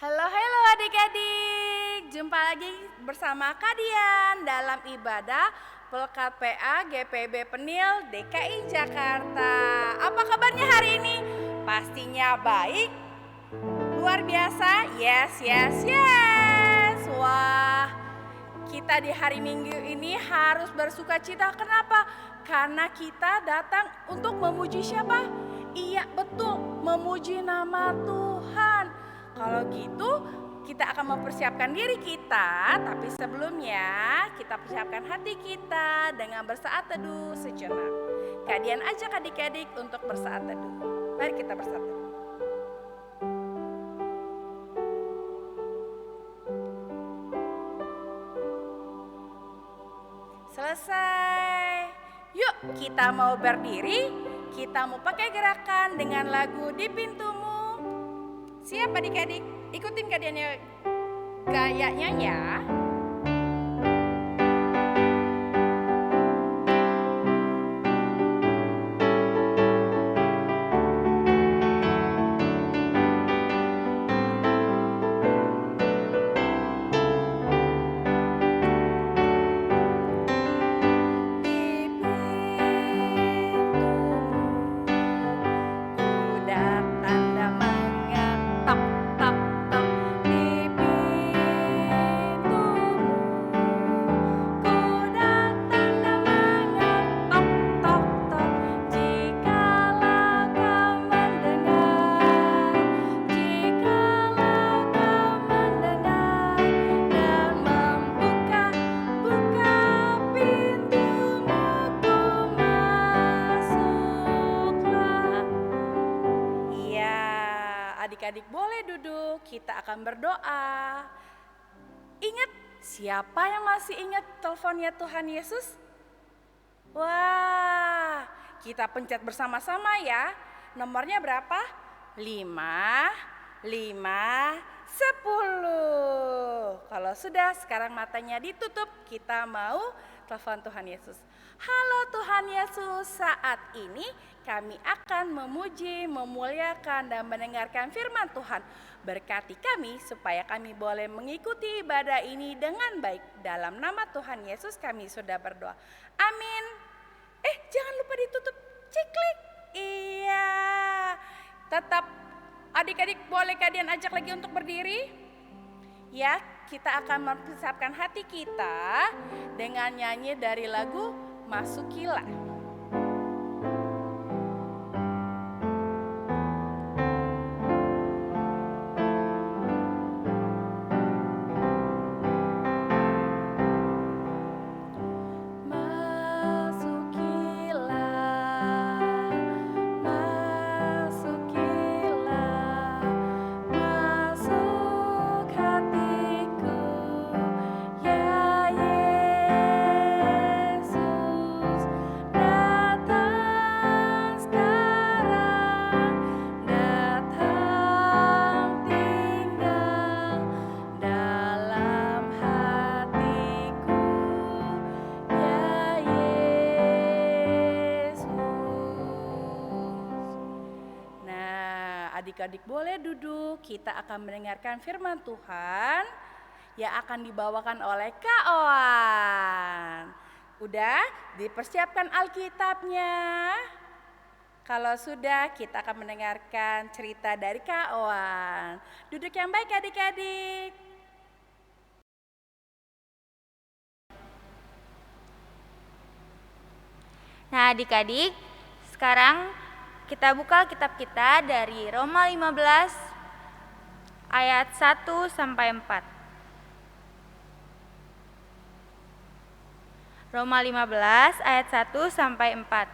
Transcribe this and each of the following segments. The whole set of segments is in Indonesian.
Halo, halo adik-adik. Jumpa lagi bersama Kadian dalam ibadah Pelkat PA GPB Penil DKI Jakarta. Apa kabarnya hari ini? Pastinya baik, luar biasa. Yes, yes, yes. Wah, kita di hari Minggu ini harus bersuka cita. Kenapa? Karena kita datang untuk memuji siapa? Iya, betul, memuji nama Tuhan. Kalau gitu, kita akan mempersiapkan diri kita, tapi sebelumnya kita persiapkan hati kita dengan bersaat teduh sejenak. Kalian ajak adik-adik untuk bersaat teduh. Mari kita bersaat teduh. Selesai. Yuk, kita mau berdiri. Kita mau pakai gerakan dengan lagu Di Pintumu. Siap adik-adik? Ikutin kalian gayanya ya. Adik-adik boleh duduk, kita akan berdoa. Ingat, siapa yang masih ingat teleponnya Tuhan Yesus? Wah, kita pencet bersama-sama ya. Nomornya berapa? 5, 5, 10. Kalau sudah, sekarang matanya ditutup, kita mau telepon Tuhan Yesus. Halo Tuhan Yesus, saat ini kami akan memuji, memuliakan, dan mendengarkan firman Tuhan. Berkati kami supaya kami boleh mengikuti ibadah ini dengan baik. Dalam nama Tuhan Yesus kami sudah berdoa. Amin. Jangan lupa ditutup. Ciklik. Iya. Tetap adik-adik boleh kalian ajak lagi untuk berdiri. Ya, kita akan mempersiapkan hati kita dengan nyanyi dari lagu Masukilah. Adik-adik boleh duduk, kita akan mendengarkan firman Tuhan yang akan dibawakan oleh Kak Oan. Udah dipersiapkan Alkitabnya? Kalau sudah, kita akan mendengarkan cerita dari Kak Oan. Duduk yang baik adik-adik. Nah adik-adik, sekarang kita buka kitab kita dari Roma 15 ayat 1 sampai 4. Roma 15 ayat 1 sampai 4.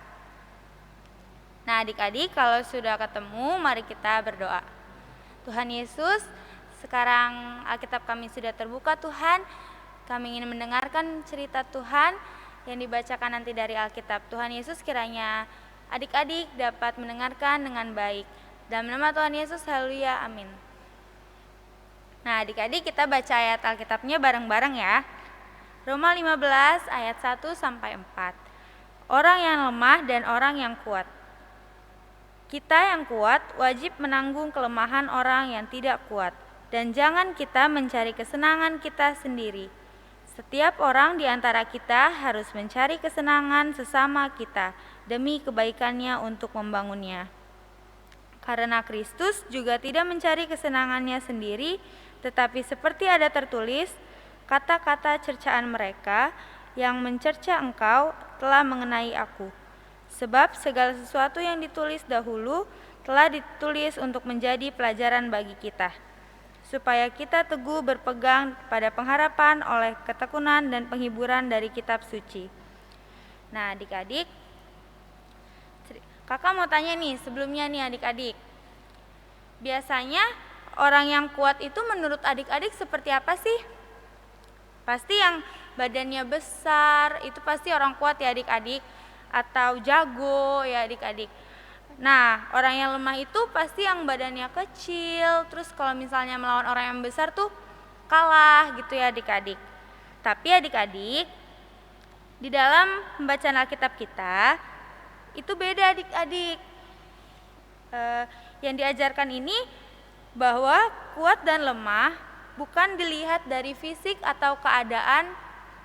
Nah adik-adik, kalau sudah ketemu mari kita berdoa. Tuhan Yesus, sekarang Alkitab kami sudah terbuka Tuhan. Kami ingin mendengarkan cerita Tuhan yang dibacakan nanti dari Alkitab. Tuhan Yesus, kiranya adik-adik dapat mendengarkan dengan baik. Dalam nama Tuhan Yesus, haleluya, amin. Nah adik-adik, kita baca ayat Alkitabnya bareng-bareng ya. Roma 15 ayat 1 sampai 4. Orang yang lemah dan orang yang kuat. Kita yang kuat wajib menanggung kelemahan orang yang tidak kuat Dan jangan kita mencari kesenangan kita sendiri. Setiap orang di antara kita harus mencari kesenangan sesama kita demi kebaikannya untuk membangunnya. Karena Kristus juga tidak mencari kesenangannya sendiri, tetapi seperti ada tertulis, kata-kata cercaan mereka yang mencerca engkau telah mengenai aku. Sebab segala sesuatu yang ditulis dahulu telah ditulis untuk menjadi pelajaran bagi kita, supaya kita teguh berpegang pada pengharapan oleh ketekunan dan penghiburan dari kitab suci. Nah, adik-adik, kakak mau tanya nih sebelumnya nih adik-adik. Biasanya orang yang kuat itu menurut adik-adik seperti apa sih? Pasti yang badannya besar, itu pasti orang kuat ya adik-adik, atau jago ya adik-adik. Nah, orang yang lemah itu pasti yang badannya kecil, terus kalau misalnya melawan orang yang besar tuh kalah gitu ya adik-adik. Tapi adik-adik, di dalam pembacaan Alkitab kita, itu beda adik-adik. Yang diajarkan ini bahwa kuat dan lemah bukan dilihat dari fisik atau keadaan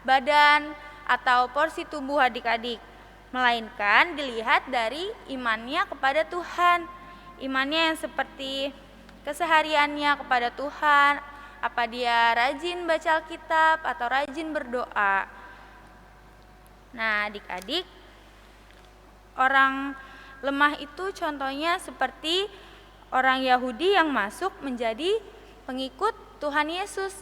badan atau porsi tubuh adik-adik, melainkan dilihat dari imannya kepada Tuhan. Imannya yang seperti kesehariannya kepada Tuhan, apa dia rajin baca Alkitab atau rajin berdoa. Nah, adik-adik, orang lemah itu contohnya seperti orang Yahudi yang masuk menjadi pengikut Tuhan Yesus.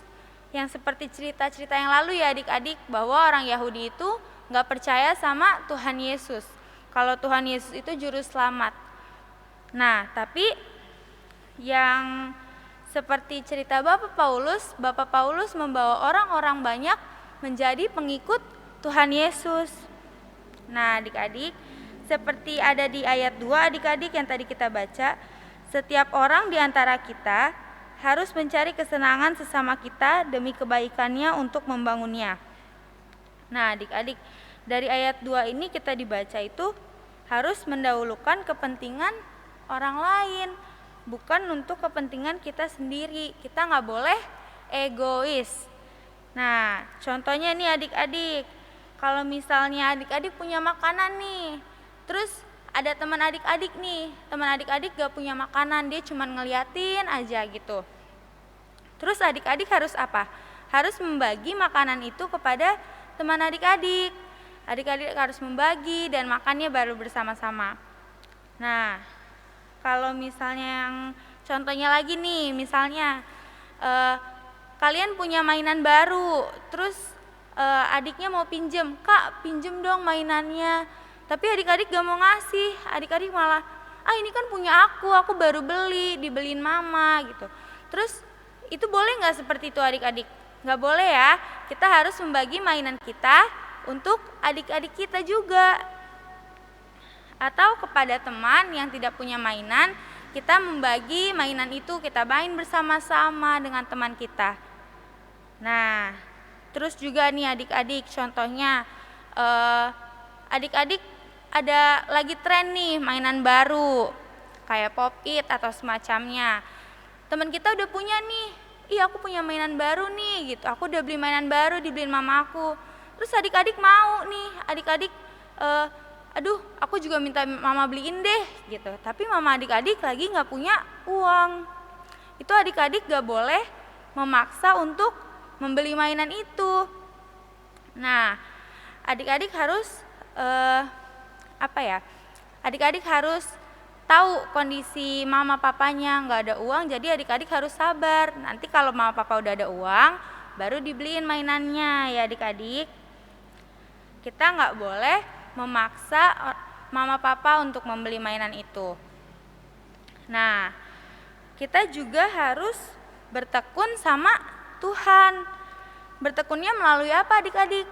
Yang seperti cerita-cerita yang lalu ya adik-adik, bahwa orang Yahudi itu gak percaya sama Tuhan Yesus, kalau Tuhan Yesus itu juru selamat. Nah, tapi yang seperti cerita Bapak Paulus membawa orang-orang banyak menjadi pengikut Tuhan Yesus. Nah, adik-adik, seperti ada di ayat 2 adik-adik yang tadi kita baca, setiap orang di antara kita harus mencari kesenangan sesama kita demi kebaikannya untuk membangunnya. Nah, adik-adik, dari ayat 2 ini kita dibaca itu harus mendahulukan kepentingan orang lain, bukan untuk kepentingan kita sendiri. Kita nggak boleh egois. Nah, contohnya nih adik-adik, kalau misalnya adik-adik punya makanan nih, terus ada teman adik-adik nih, teman adik-adik gak punya makanan, dia cuma ngeliatin aja gitu. Terus adik-adik harus apa? Harus membagi makanan itu kepada teman adik-adik. Adik-adik harus membagi dan makannya baru bersama-sama. Nah, kalau misalnya yang contohnya lagi nih, misalnya kalian punya mainan baru, terus adiknya mau pinjem, kak pinjem dong mainannya. Tapi adik-adik gak mau ngasih, adik-adik malah, ini kan punya aku baru beli, dibeliin mama gitu. Terus itu boleh gak seperti itu adik-adik? Gak boleh ya, kita harus membagi mainan kita untuk adik-adik kita juga. Atau kepada teman yang tidak punya mainan, kita membagi mainan itu, kita main bersama-sama dengan teman kita. Nah, terus juga nih adik-adik, contohnya adik-adik ada lagi tren nih mainan baru kayak pop it atau semacamnya. Teman kita udah punya nih, aku punya mainan baru nih gitu, aku udah beli mainan baru, dibeliin mama aku. Terus adik-adik mau nih, adik-adik aku juga minta mama beliin deh gitu. Tapi mama adik-adik lagi gak punya uang. Itu adik-adik gak boleh memaksa untuk membeli mainan itu. Nah, adik-adik harus adik-adik harus tahu kondisi mama papanya nggak ada uang, jadi adik-adik harus sabar. Nanti kalau mama papa udah ada uang, baru dibeliin mainannya ya adik-adik. Kita nggak boleh memaksa mama papa untuk membeli mainan itu. Nah, kita juga harus bertekun sama Tuhan. Bertekunnya melalui apa adik-adik?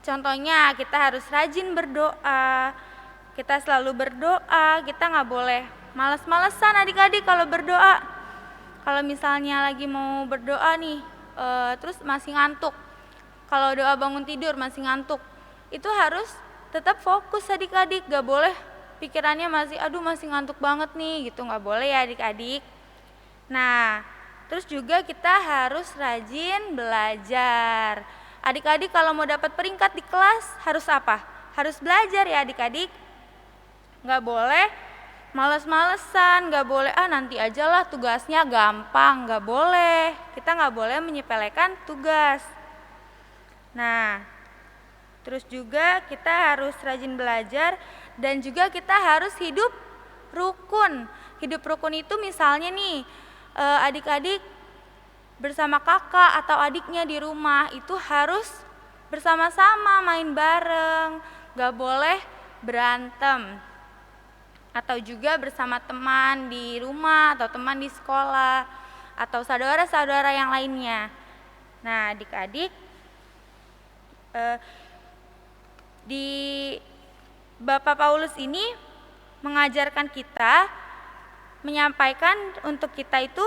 Contohnya kita harus rajin berdoa, kita selalu berdoa, kita nggak boleh males-malesan adik-adik kalau berdoa. Kalau misalnya lagi mau berdoa nih, terus masih ngantuk, kalau doa bangun tidur masih ngantuk, itu harus tetap fokus adik-adik, nggak boleh pikirannya masih ngantuk banget nih gitu, nggak boleh ya adik-adik. Nah, terus juga kita harus rajin belajar. Adik-adik kalau mau dapat peringkat di kelas harus apa? Harus belajar ya adik-adik. Nggak boleh males-malesan, nggak boleh nanti aja lah tugasnya gampang, nggak boleh. Kita nggak boleh menyepelekan tugas. Nah, terus juga kita harus rajin belajar dan juga kita harus hidup rukun. Hidup rukun itu misalnya nih, adik-adik bersama kakak atau adiknya di rumah itu harus bersama-sama main bareng, gak boleh berantem. Atau juga bersama teman di rumah atau teman di sekolah atau saudara-saudara yang lainnya. Nah, adik-adik di Bapak Paulus ini mengajarkan kita, menyampaikan untuk kita itu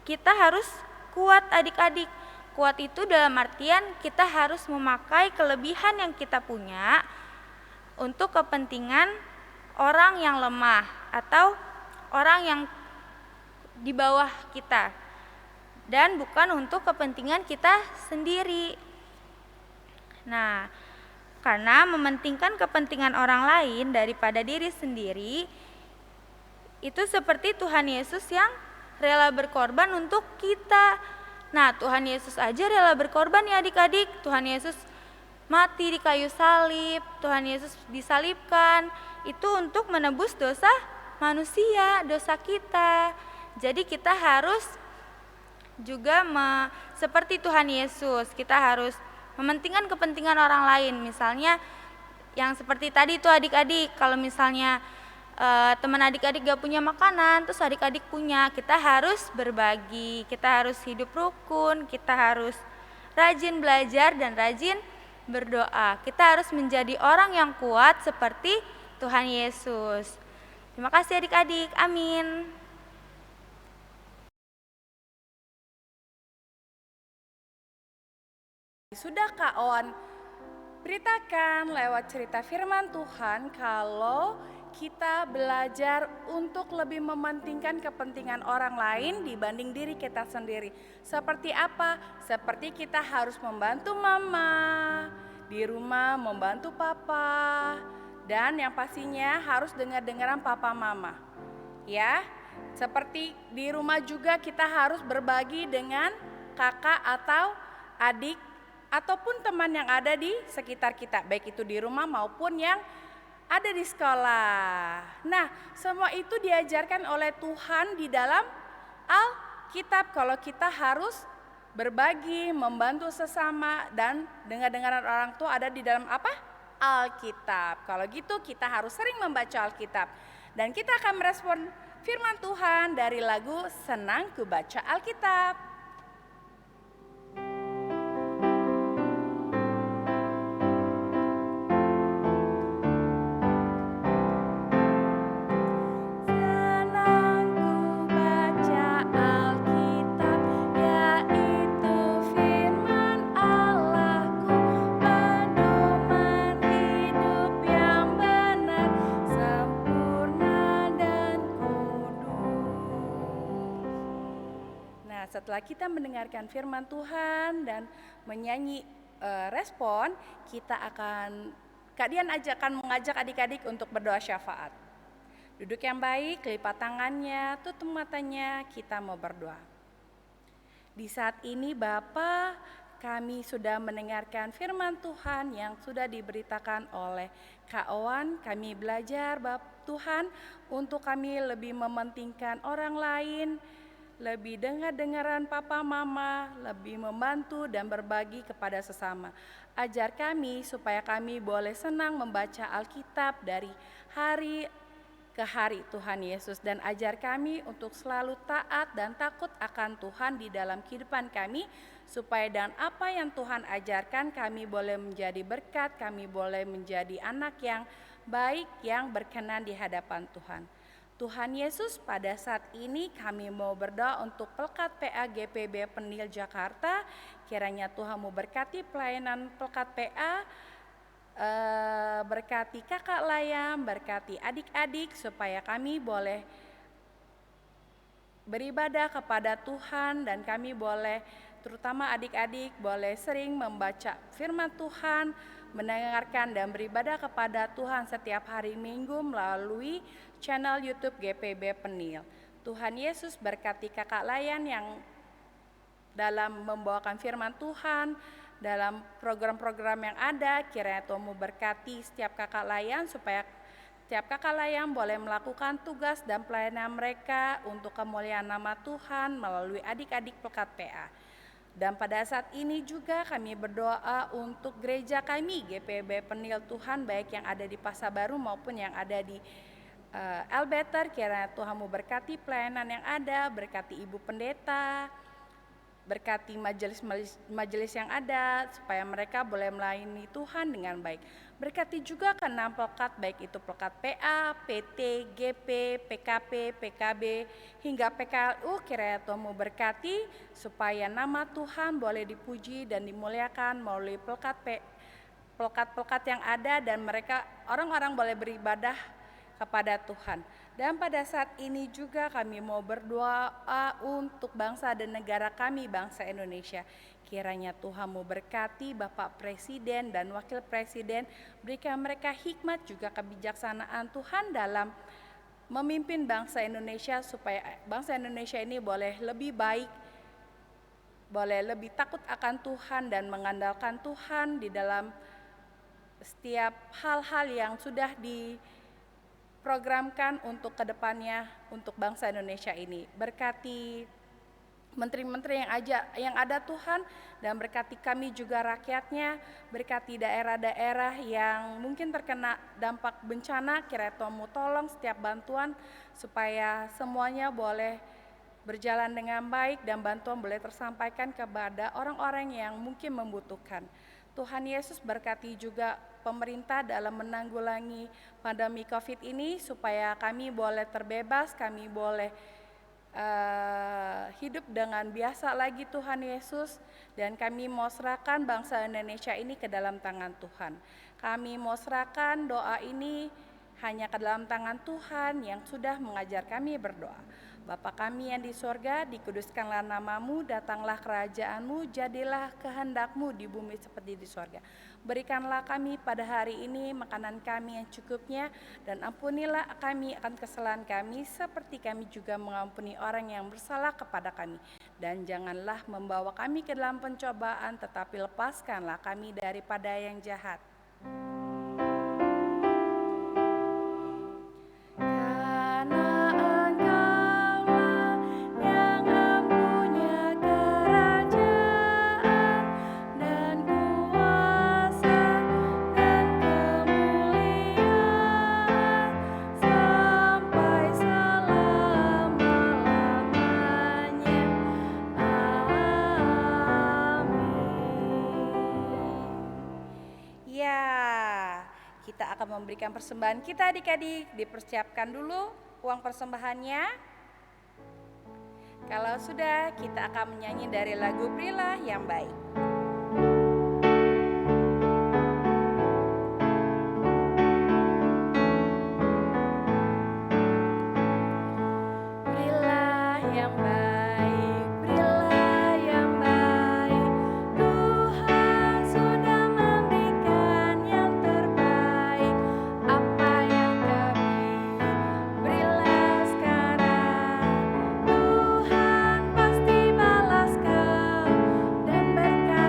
kita harus kuat adik-adik. Kuat itu dalam artian kita harus memakai kelebihan yang kita punya untuk kepentingan orang yang lemah atau orang yang di bawah kita dan bukan untuk kepentingan kita sendiri. Nah, karena mementingkan kepentingan orang lain daripada diri sendiri, itu seperti Tuhan Yesus yang rela berkorban untuk kita. Nah, Tuhan Yesus aja rela berkorban ya adik-adik. Tuhan Yesus mati di kayu salib, Tuhan Yesus disalibkan, itu untuk menebus dosa manusia, dosa kita. Jadi kita harus juga seperti Tuhan Yesus, kita harus mementingkan kepentingan orang lain. Misalnya yang seperti tadi itu adik-adik, kalau misalnya teman adik-adik gak punya makanan, terus adik-adik punya, kita harus berbagi, kita harus hidup rukun, kita harus rajin belajar dan rajin berdoa. Kita harus menjadi orang yang kuat seperti Tuhan Yesus. Terima kasih adik-adik, amin. Sudah Kak On beritakan lewat cerita firman Tuhan kalau kita belajar untuk lebih mementingkan kepentingan orang lain dibanding diri kita sendiri. Seperti apa? Seperti kita harus membantu mama di rumah, membantu papa, dan yang pastinya harus dengar-dengaran papa mama. Ya, seperti di rumah juga kita harus berbagi dengan kakak atau adik ataupun teman yang ada di sekitar kita, baik itu di rumah maupun yang ada di sekolah. Nah, semua itu diajarkan oleh Tuhan di dalam Alkitab kalau kita harus berbagi, membantu sesama dan dengar-dengaran orang tua ada di dalam apa? Alkitab. Kalau gitu kita harus sering membaca Alkitab. Dan kita akan merespon firman Tuhan dari lagu Senang Ku Baca Alkitab. Setelah kita mendengarkan firman Tuhan dan menyanyi respon, Kak Dian akan mengajak adik-adik untuk berdoa syafaat. Duduk yang baik, lipat tangannya, tutup matanya, kita mau berdoa. Di saat ini Bapa, kami sudah mendengarkan firman Tuhan yang sudah diberitakan oleh Kak Owan. Kami belajar Tuhan untuk kami lebih mementingkan orang lain, lebih dengar-dengaran papa mama, lebih membantu dan berbagi kepada sesama. Ajar kami supaya kami boleh senang membaca Alkitab dari hari ke hari Tuhan Yesus. Dan ajar kami untuk selalu taat dan takut akan Tuhan di dalam kehidupan kami. Supaya dan apa yang Tuhan ajarkan kami boleh menjadi berkat, kami boleh menjadi anak yang baik yang berkenan di hadapan Tuhan. Tuhan Yesus, pada saat ini kami mau berdoa untuk Pelkat PA GPB Penil Jakarta. Kiranya Tuhan mau berkati pelayanan Pelkat PA, berkati kakak Layam, berkati adik-adik supaya kami boleh beribadah kepada Tuhan, dan kami boleh, terutama adik-adik, boleh sering membaca firman Tuhan, mendengarkan dan beribadah kepada Tuhan setiap hari Minggu melalui channel YouTube GPB Penil. Tuhan Yesus berkati kakak Layan yang dalam membawakan firman Tuhan, dalam program-program yang ada. Kiranya Tuhan memberkati setiap kakak Layan supaya setiap kakak Layan boleh melakukan tugas dan pelayanan mereka untuk kemuliaan nama Tuhan melalui adik-adik Pelkat PA. Dan pada saat ini juga kami berdoa untuk gereja kami GPB Penil Tuhan, baik yang ada di Pasar Baru maupun yang ada di Elbeter. Kiranya Tuhan memberkati pelayanan yang ada, berkati Ibu Pendeta, berkati majelis yang ada, supaya mereka boleh melayani Tuhan dengan baik. Berkati juga ke 6 pelkat, baik itu pelkat PA, PT, GP, PKP, PKB, hingga PKLU. Kiranya Tuhan memberkati supaya nama Tuhan boleh dipuji dan dimuliakan melalui pelkat-pelkat yang ada, dan mereka orang-orang boleh beribadah kepada Tuhan. Dan pada saat ini juga kami mau berdoa untuk bangsa dan negara kami, bangsa Indonesia. Kiranya Tuhan memberkati Bapak Presiden dan Wakil Presiden, berikan mereka hikmat juga kebijaksanaan Tuhan dalam memimpin bangsa Indonesia, supaya bangsa Indonesia ini boleh lebih baik, boleh lebih takut akan Tuhan dan mengandalkan Tuhan di dalam setiap hal-hal yang sudah diprogramkan untuk kedepannya untuk bangsa Indonesia ini. Berkati menteri-menteri yang ada Tuhan, dan berkati kami juga rakyatnya, berkati daerah-daerah yang mungkin terkena dampak bencana. Kiranya Tuhan tolong setiap bantuan supaya semuanya boleh berjalan dengan baik dan bantuan boleh tersampaikan kepada orang-orang yang mungkin membutuhkan. Tuhan Yesus berkati juga pemerintah dalam menanggulangi pandemi COVID ini, supaya kami boleh terbebas, kami boleh hidup dengan biasa lagi Tuhan Yesus. Dan kami mau serahkan bangsa Indonesia ini ke dalam tangan Tuhan. Kami mau serahkan doa ini hanya ke dalam tangan Tuhan yang sudah mengajar kami berdoa. Bapa kami yang di sorga, dikuduskanlah namamu, datanglah kerajaanmu, jadilah kehendakmu di bumi seperti di sorga. Berikanlah kami pada hari ini makanan kami yang cukupnya, dan ampunilah kami akan kesalahan kami, seperti kami juga mengampuni orang yang bersalah kepada kami. Dan janganlah membawa kami ke dalam pencobaan, tetapi lepaskanlah kami daripada yang jahat. Kita akan memberikan persembahan kita adik-adik. Dipersiapkan dulu uang persembahannya. Kalau sudah, kita akan menyanyi dari lagu Berilah yang Baik. Berilah yang baik, berilah yang baik. Tuhan sudah memberikan yang terbaik. Apa yang kau beri, berilah sekarang. Tuhan pasti balas kau dan berkati.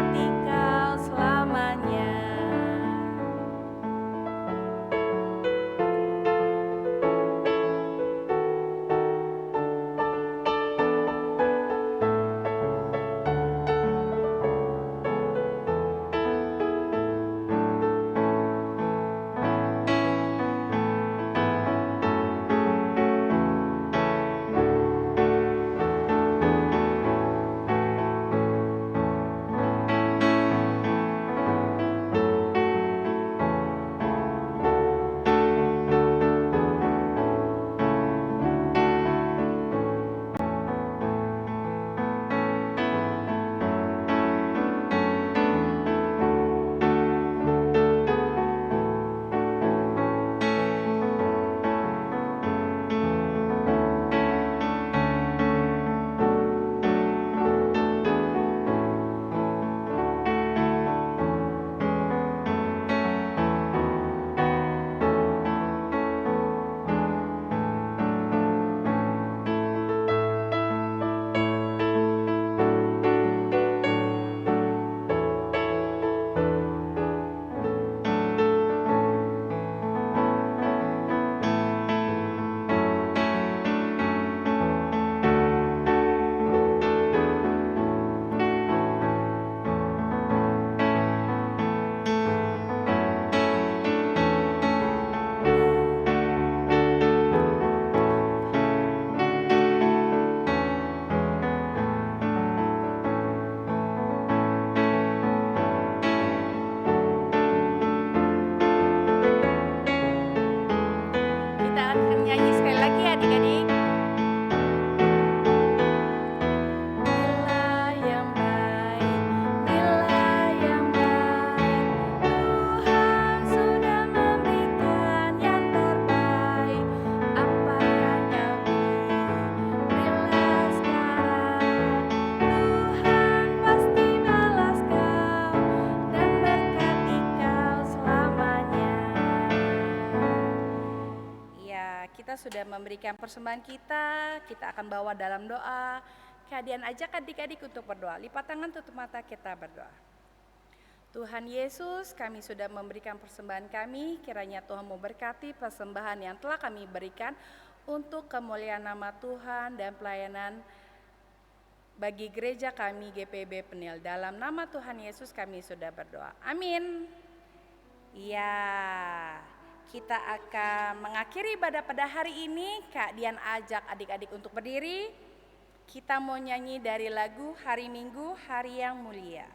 kita sudah memberikan persembahan kita akan bawa dalam doa. Kalian ajak adik-adik untuk berdoa. Lipat tangan, tutup mata, kita berdoa. Tuhan Yesus, kami sudah memberikan persembahan kami, kiranya Tuhan memberkati persembahan yang telah kami berikan untuk kemuliaan nama Tuhan dan pelayanan bagi gereja kami GPB Penil. Dalam nama Tuhan Yesus kami sudah berdoa. Amin. Ya, kita akan mengakhiri ibadah pada hari ini. Kak Dian ajak adik-adik untuk berdiri. Kita mau nyanyi dari lagu Hari Minggu, Hari yang Mulia.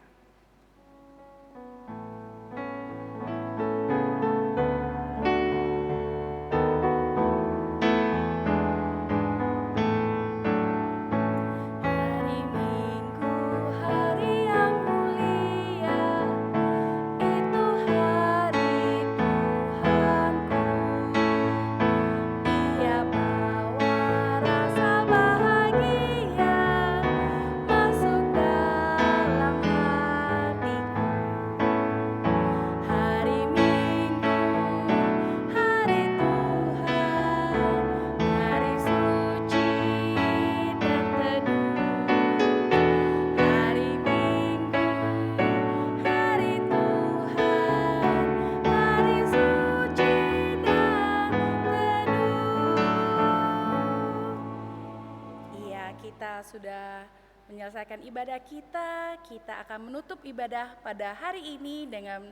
Sudah menyelesaikan ibadah kita akan menutup ibadah pada hari ini dengan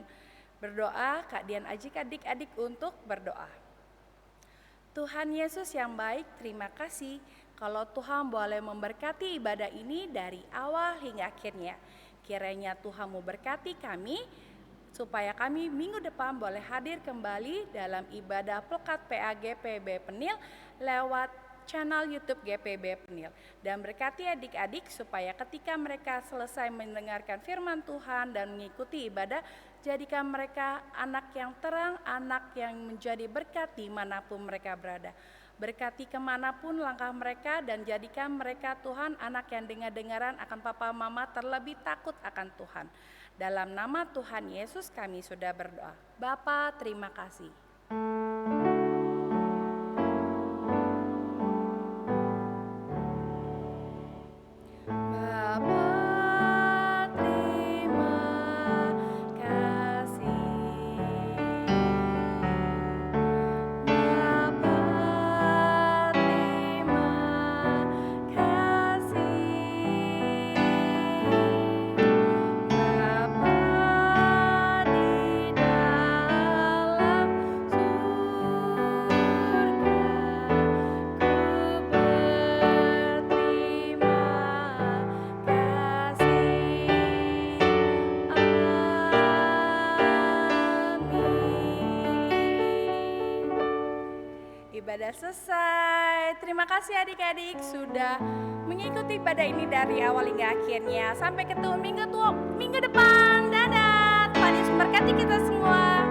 berdoa. Kak Dian ajak adik-adik untuk berdoa. Tuhan Yesus yang baik, terima kasih kalau Tuhan boleh memberkati ibadah ini dari awal hingga akhirnya. Kiranya Tuhan memberkati kami supaya kami minggu depan boleh hadir kembali dalam ibadah Pelkat PA GPB Penil lewat channel YouTube GPB Penil, dan berkati adik-adik supaya ketika mereka selesai mendengarkan firman Tuhan dan mengikuti ibadah, jadikan mereka anak yang terang, anak yang menjadi berkat dimanapun mereka berada. Berkati kemanapun langkah mereka dan jadikan mereka Tuhan anak yang dengar-dengaran akan papa mama, terlebih takut akan Tuhan. Dalam nama Tuhan Yesus kami sudah berdoa. Bapa, terima kasih. Ibadah selesai. Terima kasih adik-adik sudah mengikuti ibadah ini dari awal hingga akhirnya. Sampai ketemu minggu depan. Dadah. Tuhan Yesus memberkati kita semua.